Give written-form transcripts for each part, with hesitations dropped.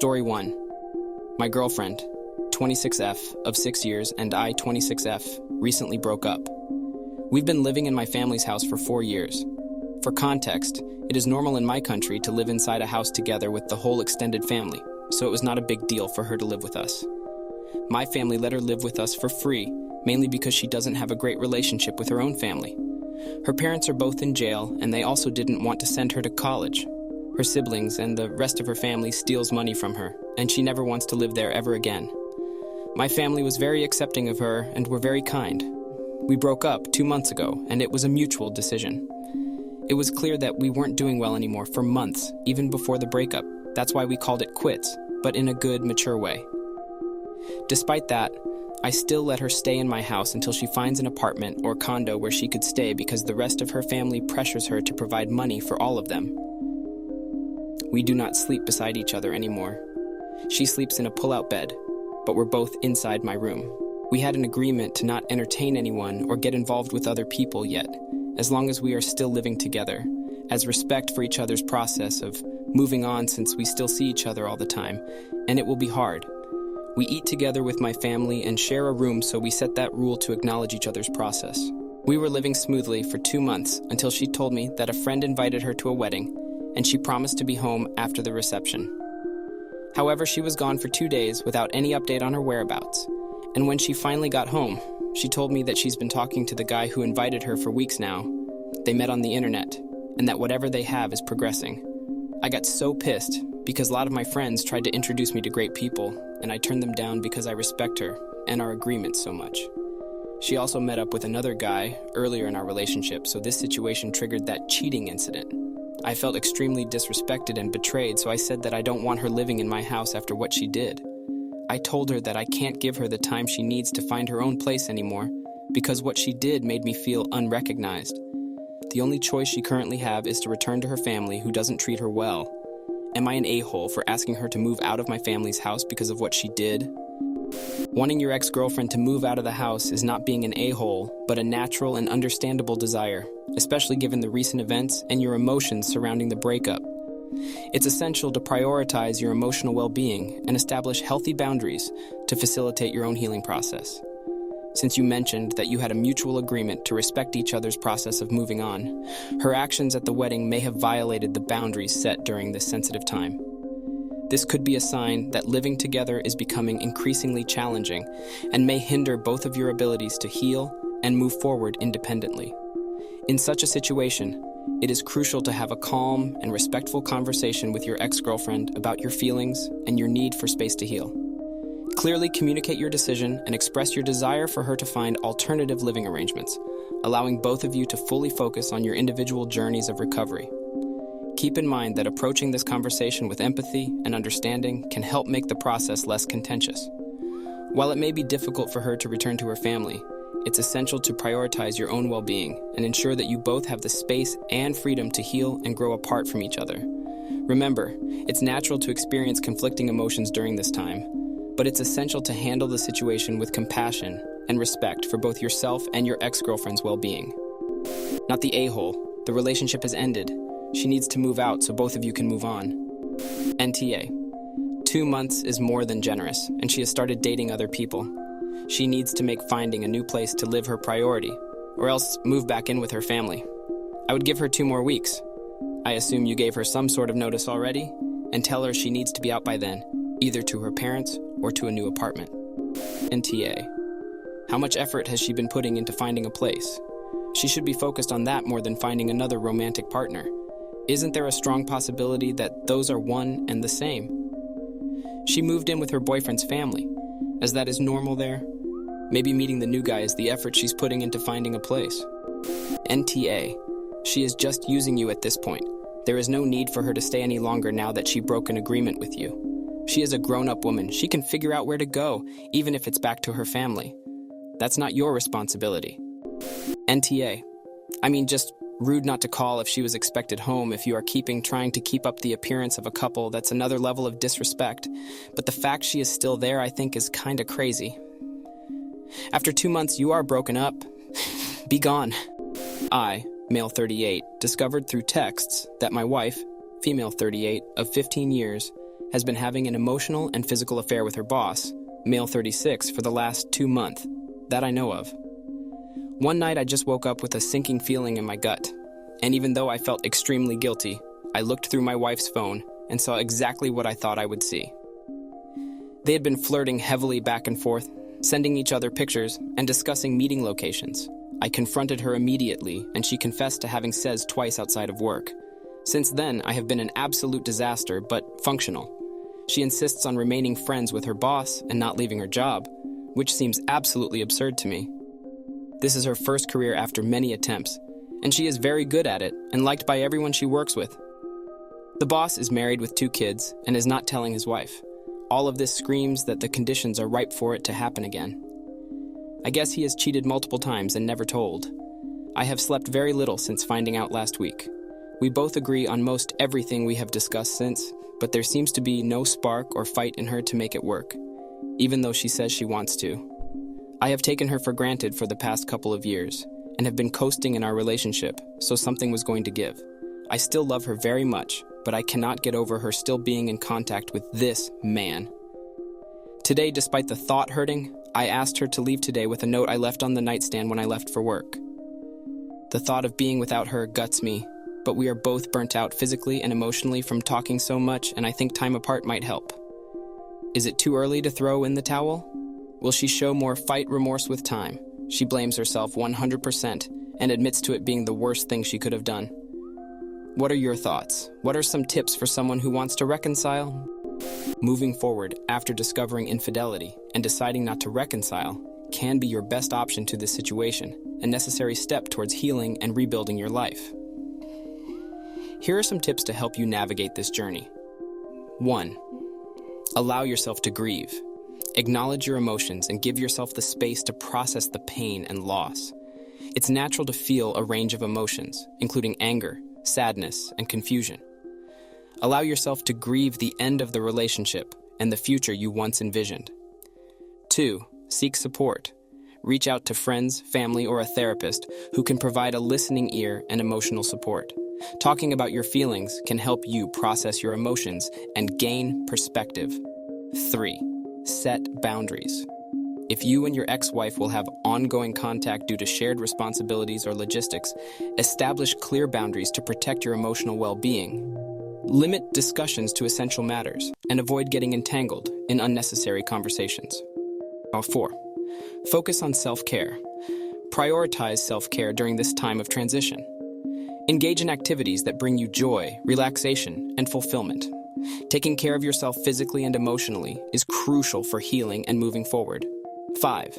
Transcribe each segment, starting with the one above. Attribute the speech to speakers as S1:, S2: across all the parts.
S1: Story 1. My girlfriend, 26F, of 6 years, and I, 26F, recently broke up. We've been living in my family's house for 4 years. For context, it is normal in my country to live inside a house together with the whole extended family, so it was not a big deal for her to live with us. My family let her live with us for free, mainly because she doesn't have a great relationship with her own family. Her parents are both in jail, and they also didn't want to send her to college. Her siblings and the rest of her family steals money from her, and she never wants to live there ever again. My family was very accepting of her and were very kind. We broke up 2 months ago, and it was a mutual decision. It was clear that we weren't doing well anymore for months, even before the breakup. That's why we called it quits, but in a good, mature way. Despite that, I still let her stay in my house until she finds an apartment or condo where she could stay because the rest of her family pressures her to provide money for all of them. We do not sleep beside each other anymore. She sleeps in a pull-out bed, but we're both inside my room. We had an agreement to not entertain anyone or get involved with other people yet, as long as we are still living together, as respect for each other's process of moving on since we still see each other all the time, and it will be hard. We eat together with my family and share a room, so we set that rule to acknowledge each other's process. We were living smoothly for 2 months until she told me that a friend invited her to a wedding, and she promised to be home after the reception. However, she was gone for 2 days without any update on her whereabouts, and when she finally got home, she told me that she's been talking to the guy who invited her for weeks now. They met on the internet, and that whatever they have is progressing. I got so pissed because a lot of my friends tried to introduce me to great people, and I turned them down because I respect her and our agreements so much. She also met up with another guy earlier in our relationship, so this situation triggered that cheating incident. I felt extremely disrespected and betrayed, so I said that I don't want her living in my house after what she did. I told her that I can't give her the time she needs to find her own place anymore, because what she did made me feel unrecognized. The only choice she currently have is to return to her family who doesn't treat her well. Am I an a-hole for asking her to move out of my family's house because of what she did? Wanting your ex-girlfriend to move out of the house is not being an a-hole, but a natural and understandable desire, especially given the recent events and your emotions surrounding the breakup. It's essential to prioritize your emotional well-being and establish healthy boundaries to facilitate your own healing process. Since you mentioned that you had a mutual agreement to respect each other's process of moving on, her actions at the wedding may have violated the boundaries set during this sensitive time. This could be a sign that living together is becoming increasingly challenging and may hinder both of your abilities to heal and move forward independently. In such a situation, it is crucial to have a calm and respectful conversation with your ex-girlfriend about your feelings and your need for space to heal. Clearly communicate your decision and express your desire for her to find alternative living arrangements, allowing both of you to fully focus on your individual journeys of recovery. Keep in mind that approaching this conversation with empathy and understanding can help make the process less contentious. While it may be difficult for her to return to her family, it's essential to prioritize your own well-being and ensure that you both have the space and freedom to heal and grow apart from each other. Remember, it's natural to experience conflicting emotions during this time, but it's essential to handle the situation with compassion and respect for both yourself and your ex-girlfriend's well-being. Not the a-hole. The relationship has ended. She needs to move out so both of you can move on. NTA. 2 months is more than generous, and she has started dating other people. She needs to make finding a new place to live her priority, or else move back in with her family. I would give her 2 more weeks. I assume you gave her some sort of notice already, and tell her she needs to be out by then, either to her parents or to a new apartment. NTA. How much effort has she been putting into finding a place? She should be focused on that more than finding another romantic partner. Isn't there a strong possibility that those are one and the same? She moved in with her boyfriend's family, as that is normal there. Maybe meeting the new guy is the effort she's putting into finding a place. NTA. She is just using you at this point. There is no need for her to stay any longer now that she broke an agreement with you. She is a grown-up woman. She can figure out where to go, even if it's back to her family. That's not your responsibility. NTA. I mean, just rude not to call if she was expected home. If you are trying to keep up the appearance of a couple, that's another level of disrespect. But the fact she is still there, I think, is kinda crazy. After 2 months, you are broken up. Be gone. I, male 38, discovered through texts that my wife, female 38, of 15 years, has been having an emotional and physical affair with her boss, male 36, for the last 2 months. That I know of. One night I just woke up with a sinking feeling in my gut, and even though I felt extremely guilty, I looked through my wife's phone and saw exactly what I thought I would see. They had been flirting heavily back and forth, sending each other pictures and discussing meeting locations. I confronted her immediately, and she confessed to having sex twice outside of work. Since then, I have been an absolute disaster, but functional. She insists on remaining friends with her boss and not leaving her job, which seems absolutely absurd to me. This is her first career after many attempts, and she is very good at it and liked by everyone she works with. The boss is married with 2 kids and is not telling his wife. All of this screams that the conditions are ripe for it to happen again. I guess he has cheated multiple times and never told. I have slept very little since finding out last week. We both agree on most everything we have discussed since, but there seems to be no spark or fight in her to make it work, even though she says she wants to. I have taken her for granted for the past couple of years and have been coasting in our relationship, so something was going to give. I still love her very much, but I cannot get over her still being in contact with this man. Today, despite the thought hurting, I asked her to leave today with a note I left on the nightstand when I left for work. The thought of being without her guts me, but we are both burnt out physically and emotionally from talking so much, and I think time apart might help. Is it too early to throw in the towel? Will she show more fight remorse with time? She blames herself 100% and admits to it being the worst thing she could have done. What are your thoughts? What are some tips for someone who wants to reconcile? Moving forward after discovering infidelity and deciding not to reconcile can be your best option to this situation, a necessary step towards healing and rebuilding your life. Here are some tips to help you navigate this journey. 1. Allow yourself to grieve. Acknowledge your emotions and give yourself the space to process the pain and loss. It's natural to feel a range of emotions, including anger, sadness, and confusion. Allow yourself to grieve the end of the relationship and the future you once envisioned. 2. Seek support. Reach out to friends, family, or a therapist who can provide a listening ear and emotional support. Talking about your feelings can help you process your emotions and gain perspective. 3. Set boundaries. If you and your ex-wife will have ongoing contact due to shared responsibilities or logistics, establish clear boundaries to protect your emotional well-being. Limit discussions to essential matters and avoid getting entangled in unnecessary conversations. 4. Focus on self-care. Prioritize self-care during this time of transition. Engage in activities that bring you joy, relaxation, and fulfillment. Taking care of yourself physically and emotionally is crucial for healing and moving forward. 5.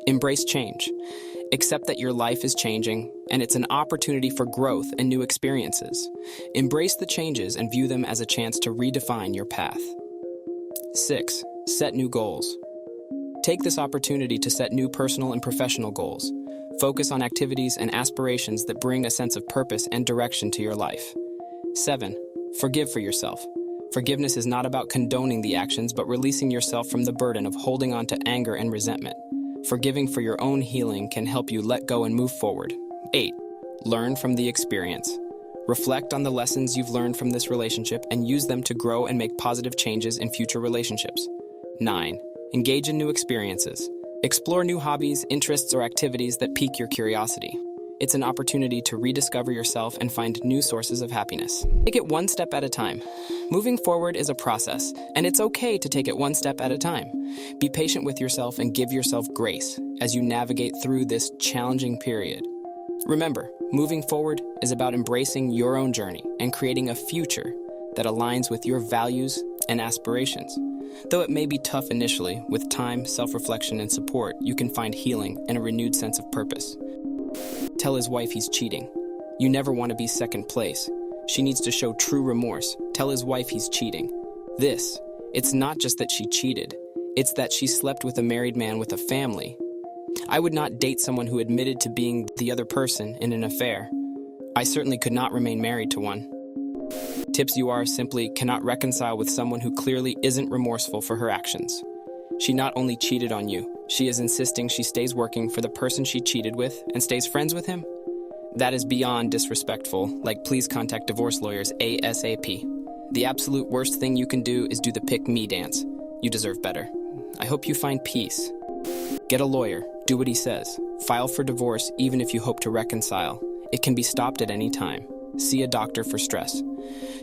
S1: Embrace change. Accept that your life is changing, and it's an opportunity for growth and new experiences. Embrace the changes and view them as a chance to redefine your path. 6. Set new goals. Take this opportunity to set new personal and professional goals. Focus on activities and aspirations that bring a sense of purpose and direction to your life. 7. Forgive for yourself. Forgiveness is not about condoning the actions, but releasing yourself from the burden of holding on to anger and resentment. Forgiving for your own healing can help you let go and move forward. 8. Learn from the experience. Reflect on the lessons you've learned from this relationship and use them to grow and make positive changes in future relationships. 9. Engage in new experiences. Explore new hobbies, interests, or activities that pique your curiosity. It's an opportunity to rediscover yourself and find new sources of happiness. Take it one step at a time. Moving forward is a process, and it's okay to take it one step at a time. Be patient with yourself and give yourself grace as you navigate through this challenging period. Remember, moving forward is about embracing your own journey and creating a future that aligns with your values and aspirations. Though it may be tough initially, with time, self-reflection, and support, you can find healing and a renewed sense of purpose. Tell his wife he's cheating. You never want to be second place. She needs to show true remorse. Tell his wife he's cheating. It's not just that she cheated. It's that she slept with a married man with a family. I would not date someone who admitted to being the other person in an affair. I certainly could not remain married to one. Tips: you are simply cannot reconcile with someone who clearly isn't remorseful for her actions. She not only cheated on you, she is insisting she stays working for the person she cheated with and stays friends with him? That is beyond disrespectful. Please contact divorce lawyers ASAP. The absolute worst thing you can do is do the pick me dance. You deserve better. I hope you find peace. Get a lawyer. Do what he says. File for divorce even if you hope to reconcile. It can be stopped at any time. See a doctor for stress.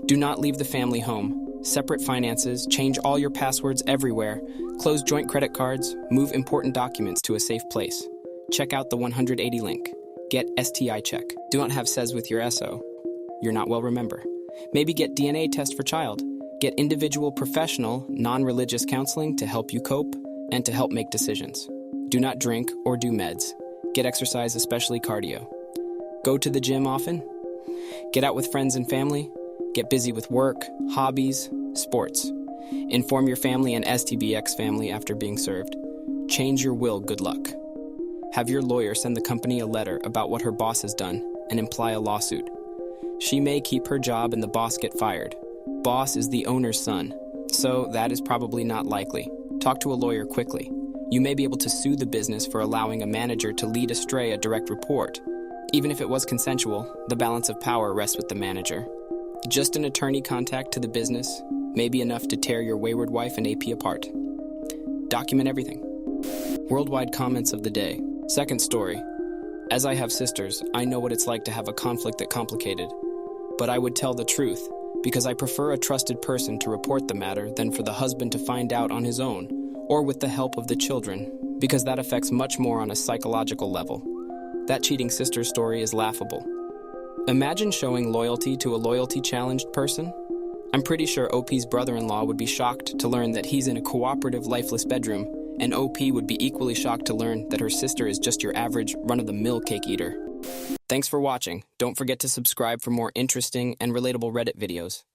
S1: Do not leave the family home. Separate finances. Change all your passwords everywhere. Close joint credit cards. Move important documents to a safe place. Check out the 180 link. Get STI check. Do not have sex with your SO. You're not well remember. Maybe get DNA test for child. Get individual professional, non-religious counseling to help you cope and to help make decisions. Do not drink or do meds. Get exercise, especially cardio. Go to the gym often. Get out with friends and family. Get busy with work, hobbies, sports. Inform your family and STBX family after being served. Change your will, good luck. Have your lawyer send the company a letter about what her boss has done and imply a lawsuit. She may keep her job and the boss get fired. Boss is the owner's son, so that is probably not likely. Talk to a lawyer quickly. You may be able to sue the business for allowing a manager to lead astray a direct report. Even if it was consensual, the balance of power rests with the manager. Just an attorney contact to the business may be enough to tear your wayward wife and AP apart. Document everything. Worldwide comments of the day. Second story. As I have sisters, I know what it's like to have a conflict that complicated. But I would tell the truth, because I prefer a trusted person to report the matter than for the husband to find out on his own, or with the help of the children, because that affects much more on a psychological level. That cheating sister story is laughable. Imagine showing loyalty to a loyalty-challenged person. I'm pretty sure OP's brother-in-law would be shocked to learn that he's in a cooperative, lifeless bedroom, and OP would be equally shocked to learn that her sister is just your average, run-of-the-mill cake eater. Thanks for watching. Don't forget to subscribe for more interesting and relatable Reddit videos.